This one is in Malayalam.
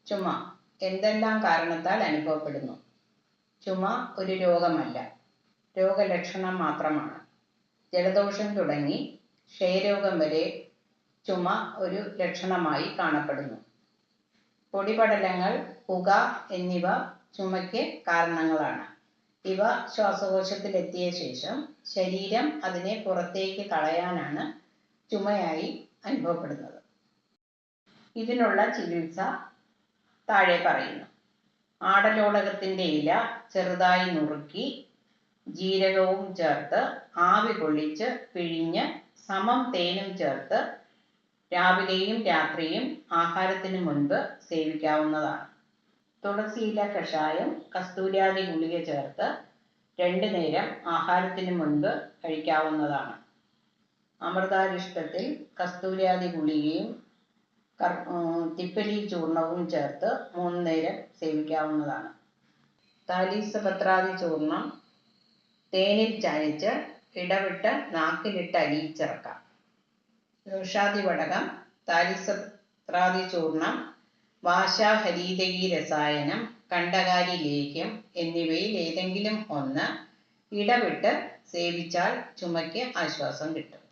ചുമ എന്തെല്ലാം കാരണത്താൽ അനുഭവപ്പെടുന്നു? ചുമ ഒരു രോഗമല്ല, രോഗലക്ഷണം മാത്രമാണ്. ജലദോഷം തുടങ്ങി ക്ഷയരോഗം വരെ ചുമ ഒരു ലക്ഷണമായി കാണപ്പെടുന്നു. പൊടിപടലങ്ങൾ, പുക എന്നിവ ചുമയ്ക്ക് കാരണങ്ങളാണ്. ഇവ ശ്വാസകോശത്തിലെത്തിയ ശേഷം ശരീരം അതിനെ പുറത്തേക്ക് കളയാനാണ് ചുമയായി അനുഭവപ്പെടുന്നത്. ഇതിനുള്ള ചികിത്സ താഴെ പറയുന്നു. ആടലോടകത്തിൻ്റെ ഇല ചെറുതായി നുറുക്കി ജീരകവും ചേർത്ത് ആവി കൊള്ളിച്ച് പിഴിഞ്ഞ് സമം തേനും ചേർത്ത് രാവിലെയും രാത്രിയും ആഹാരത്തിന് മുൻപ് സേവിക്കാവുന്നതാണ്. തുളസിയില കഷായം കസ്തൂരാതി ഗുളിക ചേർത്ത് 2 നേരം ആഹാരത്തിന് മുൻപ് കഴിക്കാവുന്നതാണ്. അമൃതാരിഷ്ടത്തിൽ കസ്തൂരാതി ഗുളികയും തിപ്പലി ചൂർണവും ചേർത്ത് 3 നേരം സേവിക്കാവുന്നതാണ്. താലീസപത്രാദി ചൂർണം തേനിൽ ചാലിച്ച് ഇടവിട്ട് നാക്കിലിട്ട് അലിയിച്ചിറക്കാം. രോഷാദി വടകം, താലീസപത്രാദി ചൂർണം, വാശാഹരീതകീ രസായനം, കണ്ടകാരി ലേഹ്യം എന്നിവയിൽ ഏതെങ്കിലും ഒന്ന് ഇടവിട്ട് സേവിച്ചാൽ ചുമയ്ക്ക് ആശ്വാസം കിട്ടും.